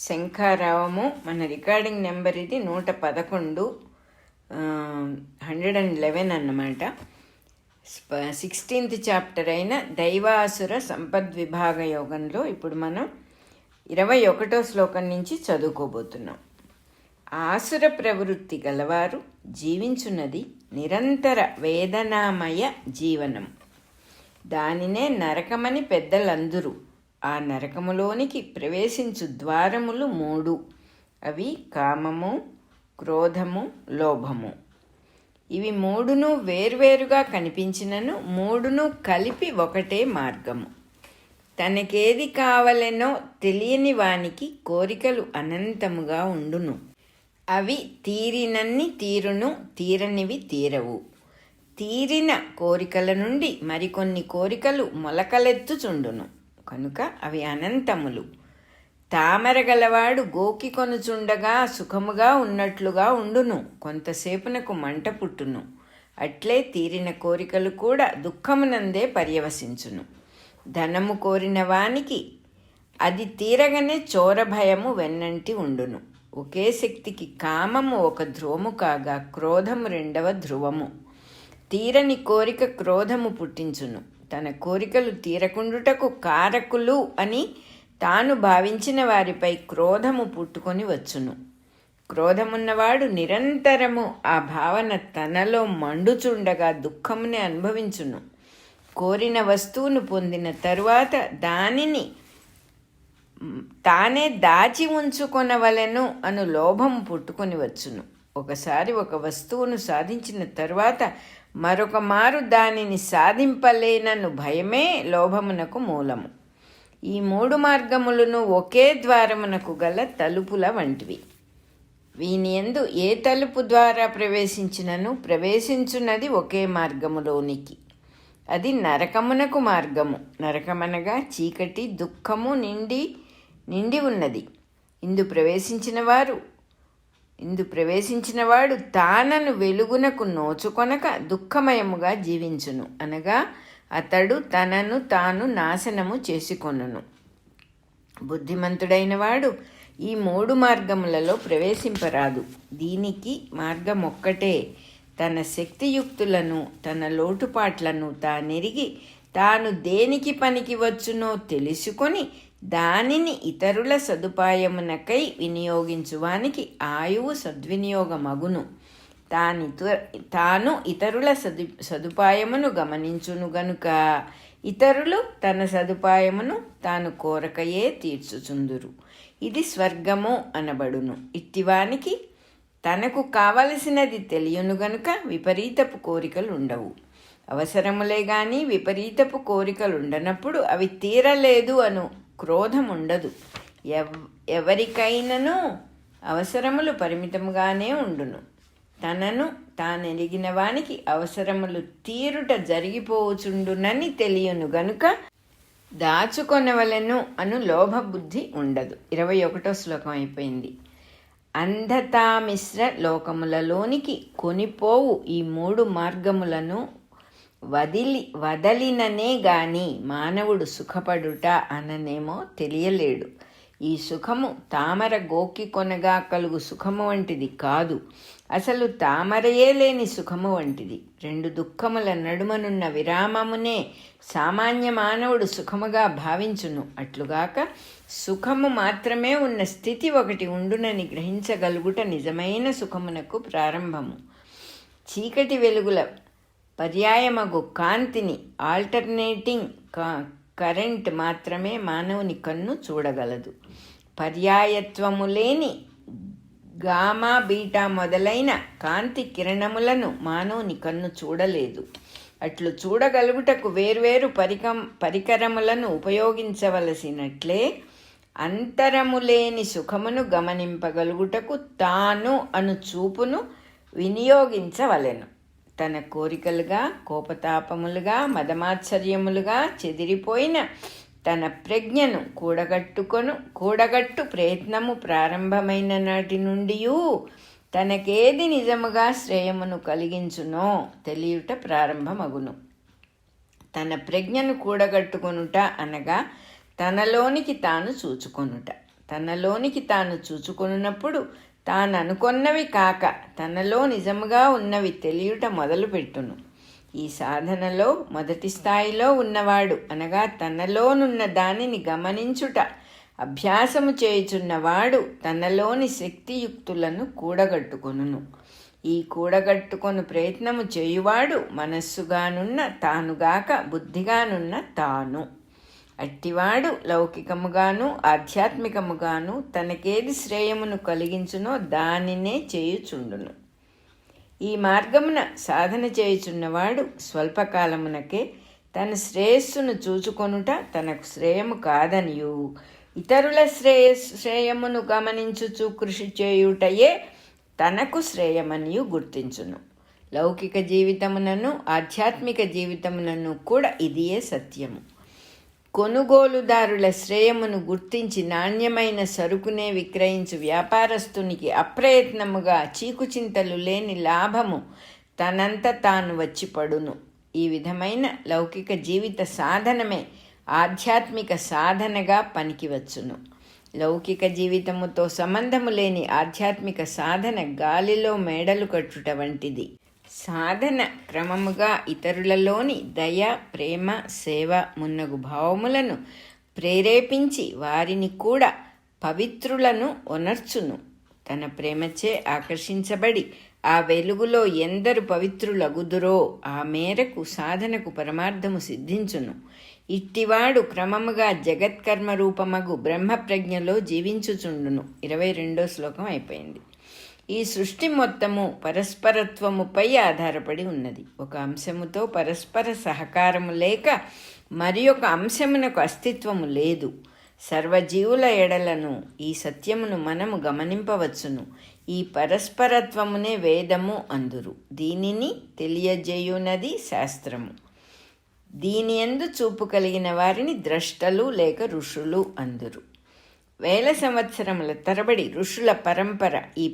శంఖారావము. మన recording number ఇది 111, 111 అన్నమాట. 16th చాప్టర్ అయిన దైవాసుర సంపద్విభాగ యోగంలో ఇప్పుడు మనం 21వ శ్లోకం నుంచి చదువుకోబోతున్నాం. ఆసుర ప్రవృత్తి గలవారు జీవించున్నది నిరంతర వేదనామయ జీవనం. దానినే నరకమని పెద్దలందరూ. ఆ నరకములోనికి ప్రవేశించు ద్వారములు 3. అవి కామము, క్రోధము, లోభము. ఇవి 3ను వేర్వేరుగా కనిపించినను 3ను కలిపి ఒకటే మార్గము. తనకేది కావలెనో తెలియని వానికి కోరికలు అనంతముగా ఉండును. అవి తీరినన్ని తీరును, తీరనివి తీరవు. తీరిన కోరికల నుండి మరికొన్ని కోరికలు మొలకలెత్తుచుండును కనుక అవి అనంతములు. తామర గలవాడు గోకి కొనుచుండగా సుఖముగా ఉన్నట్లుగా ఉండును, కొంతసేపునకు మంట పుట్టును. అట్లే తీరిన కోరికలు కూడా దుఃఖమునందే పర్యవసించును. ధనము కోరిన వానికి అది తీరగానే చోరభయము వెన్నంటి ఉండును. ఒకే శక్తికి కామము ఒక ధ్రువము కాగా క్రోధము 2వ ధ్రువము. తీరని కోరిక క్రోధము పుట్టించును. తన కోరికలు తీరకుండుటకు కారకులు అని తాను భావించిన వారిపై క్రోధము పుట్టుకొని వచ్చును. క్రోధమున్నవాడు నిరంతరము ఆ భావన తనలో మండుచుండగా దుఃఖముని అనుభవించును. కోరిన వస్తువును పొందిన తరువాత దానిని తానే దాచి ఉంచుకొనవలెను అను లోభము పుట్టుకొని వచ్చును. ఒకసారి ఒక వస్తువును సాధించిన తరువాత మరొక మారు దానిని సాధింపలేనను భయమే లోభమునకు మూలము. ఈ 3 మార్గములను ఒకే ద్వారమునకు గల తలుపుల వంటివి. వీనియందు ఏ తలుపు ద్వారా ప్రవేశించినను ప్రవేశించున్నది ఒకే మార్గములోనికి. అది నరకమునకు మార్గము. నరకమనగా చీకటి, దుఃఖము నిండి ఉన్నది. ఇందు ప్రవేశించినవాడు తానను వెలుగునకు నోచుకొనక దుఃఖమయముగా జీవించును. అనగా అతడు తనను తాను నాశనము చేసుకొనును. బుద్ధిమంతుడైన వాడు ఈ 3 మార్గములలో ప్రవేశింపరాదు. దీనికి మార్గం ఒక్కటే. తన శక్తియుక్తులను, తన లోటుపాట్లను తానెరిగి తాను దేనికి పనికి వచ్చునో తెలుసుకొని దానిని ఇతరుల సదుపాయమునకై వినియోగించువానికి ఆయువు సద్వినియోగమగును. తాను ఇతరుల సదుపాయమును గమనించును గనుక ఇతరులు తన సదుపాయమును తాను కోరకయే తీర్చుచుందురు. ఇది స్వర్గము అనబడును. ఇట్టివానికి తనకు కావలసినది తెలియను గనుక విపరీతపు కోరికలు ఉండవు. అవసరములే గాని విపరీతపు కోరికలుండనప్పుడు అవి తీరలేదు అను క్రోధం ఉండదు. ఎవరికైనాను అవసరములు పరిమితముగానే ఉండును. తనను తానెరిగిన వానికి అవసరములు తీరుట జరిగిపోవచుండునని తెలియను గనుక దాచుకొనవలెను అను లోభబుద్ధి ఉండదు. 21వ శ్లోకం అయిపోయింది. అంధతామిశ్ర లోకములలోనికి కొనిపోవు ఈ 3 మార్గములను వదలిననే గాని మానవుడు సుఖపడుట అననేమో తెలియలేడు. ఈ సుఖము తామర గోకి కొనగా కలుగు సుఖము వంటిది కాదు. అసలు తామరయే లేని సుఖము వంటిది. 2 దుఃఖముల నడుమనున్న విరామమునే సామాన్య మానవుడు సుఖముగా భావించును. అట్లుగాక సుఖము మాత్రమే ఉన్న స్థితి ఒకటి ఉండునని గ్రహించగలుగుట నిజమైన సుఖమునకు ప్రారంభము. చీకటి వెలుగుల పర్యాయమగు కాంతిని, ఆల్టర్నేటింగ్ కరెంట్ మాత్రమే మానవుని కన్ను చూడగలదు. పర్యాయత్వము లేని గామా, బీటా మొదలైన కాంతి కిరణములను మానవుని కన్ను చూడలేదు. అట్లు చూడగలుగుటకు వేర్వేరు పరికరములను ఉపయోగించవలసినట్లే అంతరము లేని సుఖమును గమనింపగలుగుటకు తాను అను చూపును వినియోగించవలెను. తన కోరికలుగా, కోపతాపములుగా, మదమాత్సర్యములుగా చెదిరిపోయిన తన ప్రజ్ఞను కూడగట్టు ప్రయత్నము ప్రారంభమైన నాటి నుండి తనకేది నిజముగా శ్రేయమును కలిగించునో తెలియుట ప్రారంభమగును. తన ప్రజ్ఞను కూడగట్టుకొనుట అనగా తనలోనికి తాను చూచుకొనుట. తనలోనికి తాను చూచుకొనున్నప్పుడు తాను అనుకొన్నవి కాక తనలో నిజముగా ఉన్నవి తెలియుట మొదలుపెట్టును. ఈ సాధనలో మొదటి స్థాయిలో ఉన్నవాడు అనగా తనలోనున్న దానిని గమనించుట అభ్యాసము చేయుచున్నవాడు తనలోని శక్తియుక్తులను కూడగట్టుకొనును. ఈ కూడగట్టుకొను ప్రయత్నము చేయువాడు మనస్సుగానున్న తానుగాక బుద్ధిగానున్న తాను. అట్టివాడు లౌకికముగాను ఆధ్యాత్మికముగాను తనకేది శ్రేయమును కలిగించునో దానినే చేయుచుండును. ఈ మార్గమున సాధన చేయుచున్నవాడు స్వల్పకాలమునకే తన శ్రేయస్సును చూచుకొనుట తనకు శ్రేయము కాదనియు ఇతరుల శ్రేయమును గమనించుచు కృషి చేయుటయే తనకు శ్రేయమనియు గుర్తించును. లౌకిక జీవితమునను ఆధ్యాత్మిక జీవితమునను కూడా ఇదియే సత్యము. కొనుగోలుదారుల శ్రేయమును గుర్తించి నాణ్యమైన సరుకునే విక్రయించు వ్యాపారస్తునికి అప్రయత్నముగా చీకుచింతలు లేని లాభము తనంత తాను వచ్చి పడును. ఈ విధమైన లౌకిక జీవిత సాధనమే ఆధ్యాత్మిక సాధనగా పనికివచ్చును. లౌకిక జీవితముతో సంబంధము లేని ఆధ్యాత్మిక సాధన గాలిలో మేడలు కట్టుట వంటిది. సాధన క్రమముగా ఇతరులలోని దయ, ప్రేమ, సేవ మున్నగు భావములను ప్రేరేపించి వారిని కూడా పవిత్రులను ఒనర్చును. తన ప్రేమచే ఆకర్షించబడి ఆ వెలుగులో ఎందరు పవిత్రులగుదురో ఆ మేరకు సాధనకు పరమార్థము సిద్ధించును. ఇట్టివాడు క్రమముగా జగత్కర్మ రూపమగు బ్రహ్మప్రజ్ఞలో జీవించుచుండును. 22వ శ్లోకం అయిపోయింది. ఈ సృష్టి మొత్తము పరస్పరత్వముపై ఆధారపడి ఉన్నది. ఒక అంశముతో పరస్పర సహకారము లేక మరి ఒక అంశమునకు అస్తిత్వము లేదు. సర్వజీవుల ఎడలను ఈ సత్యమును మనము గమనింపవచ్చును. ఈ పరస్పరత్వమునే వేదము అందురు. దీనిని తెలియజేయునది శాస్త్రము. దీని యందు చూపు కలిగిన వారిని ద్రష్టలు లేక ఋషులు అందురు. వేల సంవత్సరముల తరబడి ఋషుల పరంపర ఈ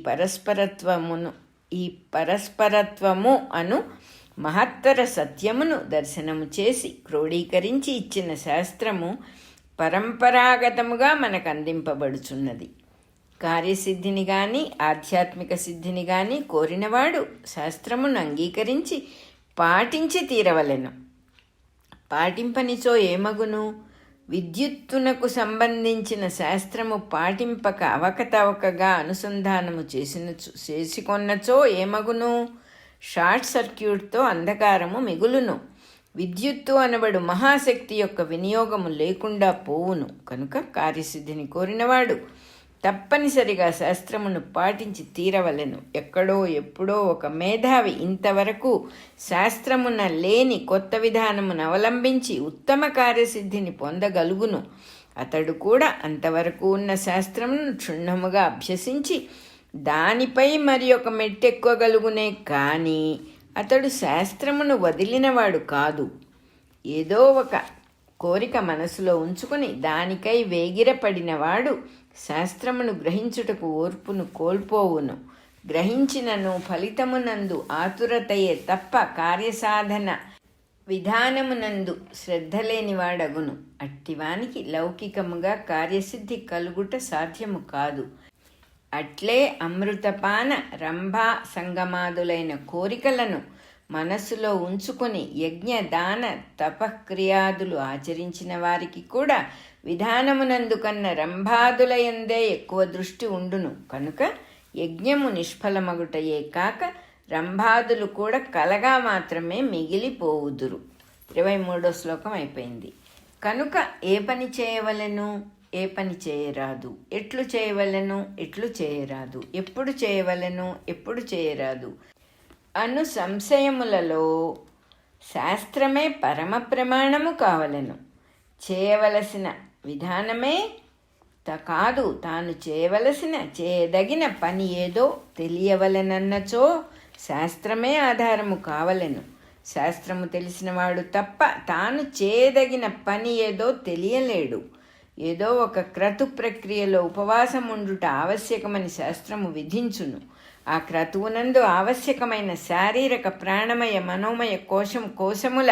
పరస్పరత్వము అను మహత్తర సత్యమును దర్శనము చేసి క్రోడీకరించి ఇచ్చిన శాస్త్రము పరంపరాగతముగా మనకు అందింపబడుచున్నది. కార్యసిద్ధిని గాని ఆధ్యాత్మిక సిద్ధిని గాని కోరినవాడు శాస్త్రమును అంగీకరించి పాటించి తీరవలెను. పాటింపనిచో ఏమగును? విద్యుత్తునకు సంబంధించిన శాస్త్రము పాటింపక అవకతవకగా అనుసంధానము చేసుకొన్నచో ఏమగును? షార్ట్ సర్క్యూట్తో అంధకారము మిగులును. విద్యుత్తు అనబడు మహాశక్తి యొక్క వినియోగము లేకుండా పోవును. కనుక కార్యసిద్ధిని కోరినవాడు తప్పనిసరిగా శాస్త్రమును పాటించి తీరవలెను. ఎక్కడో ఎప్పుడో ఒక మేధావి ఇంతవరకు శాస్త్రమున లేని కొత్త విధానమును అవలంబించి ఉత్తమ కార్యసిద్ధిని పొందగలుగును. అతడు కూడా అంతవరకు ఉన్న శాస్త్రమును క్షుణ్ణముగా అభ్యసించి దానిపై మరి ఒక మెట్టెక్కగలుగునే కానీ అతడు శాస్త్రమును వదిలినవాడు కాదు. ఏదో ఒక కోరిక మనసులో ఉంచుకుని దానికై వేగిరపడినవాడు శాస్త్రమును గ్రహించుటకు ఓర్పును కోల్పోవును. గ్రహించినను ఫలితమునందు ఆతురతయే తప్ప కార్యసాధన విధానమునందు శ్రద్ధ లేనివాడగును. అట్టివానికి లౌకికముగా కార్యసిద్ధి కలుగుట సాధ్యము కాదు. అట్లే అమృతపాన రంభా సంగమాదులైన కోరికలను మనస్సులో ఉంచుకొని యజ్ఞ దాన తపక్రియాదులు ఆచరించిన వారికి కూడా విధానమునందు కన్న రంభాదులయందే ఎక్కువ దృష్టి ఉండును. కనుక యజ్ఞము నిష్ఫలమగుటయే కాక రంభాదులు కూడా కలగా మాత్రమే మిగిలిపోవుదురు. 23వ శ్లోకం అయిపోయింది. కనుక ఏ పని చేయవలెను, ఏ పని చేయరాదు, ఎట్లు చేయవలెను, ఎట్లు చేయరాదు, ఎప్పుడు చేయవలెను, ఎప్పుడు చేయరాదు అను సంశయములలో శాస్త్రమే పరమ ప్రమాణము కావలెను. చేయవలసిన విధానమే కాదు, తాను చేయదగిన పని ఏదో తెలియవలెనన్నచో శాస్త్రమే ఆధారము కావలెను. శాస్త్రము తెలిసినవాడు తప్ప తాను చేయదగిన పని ఏదో తెలియలేడు. ఏదో ఒక క్రతు ప్రక్రియలో ఉపవాసం ఉండుట ఆవశ్యకమని శాస్త్రము విధించును. ఆ క్రతువునందు ఆవశ్యకమైన శారీరక ప్రాణమయ మనోమయ కోశముల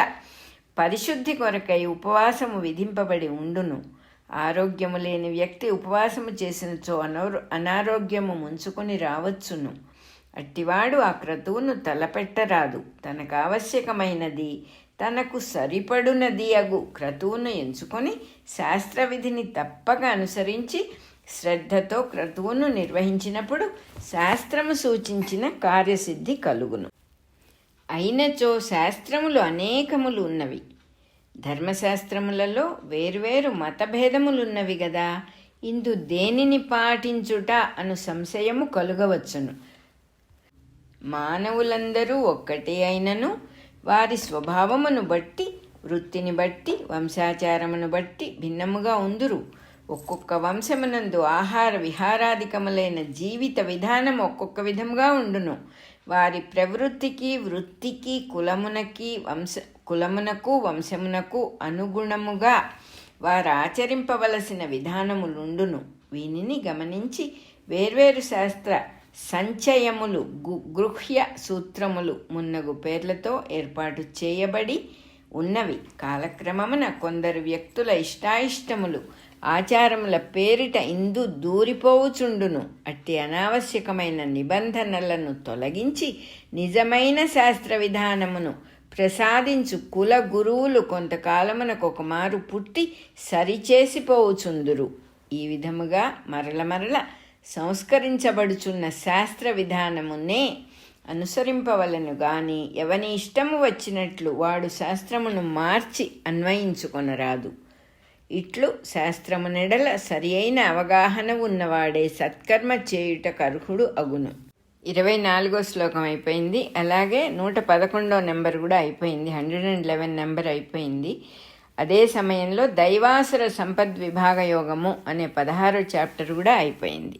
పరిశుద్ధి కొరకై ఉపవాసము విధింపబడి ఉండును. ఆరోగ్యము లేని వ్యక్తి ఉపవాసము చేసినచో అనారోగ్యము ముంచుకొని రావచ్చును. అట్టివాడు ఆ క్రతువును తలపెట్టరాదు. తనకు ఆవశ్యకమైనది, తనకు సరిపడునది అగు క్రతువును ఎంచుకొని శాస్త్రవిధిని తప్పక అనుసరించి శ్రద్ధతో క్రతువును నిర్వహించినప్పుడు శాస్త్రము సూచించిన కార్యసిద్ధి కలుగును. అయినచో శాస్త్రములు అనేకములు ఉన్నవి. ధర్మశాస్త్రములలో వేర్వేరు మతభేదములున్నవి గదా. ఇందు దేనిని పాటించుట అను సంశయము కలుగవచ్చును. మానవులందరూ ఒక్కటే అయినను వారి స్వభావమును బట్టి, వృత్తిని బట్టి, వంశాచారమును బట్టి భిన్నముగా ఉందురు. ఒక్కొక్క వంశమునందు ఆహార విహారాధికములైన జీవిత విధానం ఒక్కొక్క విధముగా ఉండును. వారి ప్రవృత్తికి, వృత్తికి, కులమునకు వంశమునకు అనుగుణముగా వారు ఆచరింపవలసిన విధానములుండును. వీనిని గమనించి వేర్వేరు శాస్త్ర సంచయములు, గృహ్య సూత్రములు మున్నగు పేర్లతో ఏర్పాటు చేయబడి ఉన్నవి. కాలక్రమమున కొందరు వ్యక్తుల ఇష్టాయిష్టములు ఆచారముల పేరిట ఇందు దూరిపోవుచుండును. అట్టి అనావశ్యకమైన నిబంధనలను తొలగించి నిజమైన శాస్త్ర విధానమును ప్రసాదించు కుల గురువులు కొంతకాలమునకు మారు పుట్టి సరిచేసిపోవుచుందురు. ఈ విధముగా మరల సంస్కరించబడుచున్న శాస్త్ర విధానమునే అనుసరింపవలను గాని ఎవని ఇష్టము వచ్చినట్లు వాడు శాస్త్రమును మార్చి అన్వయించుకొనరాదు. ఇట్లు శాస్త్రమునెడల సరి అయిన అవగాహన ఉన్నవాడే సత్కర్మ చేయుటకు అర్హుడు అగును. 24వ శ్లోకం అయిపోయింది. అలాగే 111వ నెంబర్ కూడా అయిపోయింది. 111 నెంబర్ అయిపోయింది. అదే సమయంలో దైవాసుర సంపద్విభాగ యోగము అనే 16వ చాప్టర్ కూడా అయిపోయింది.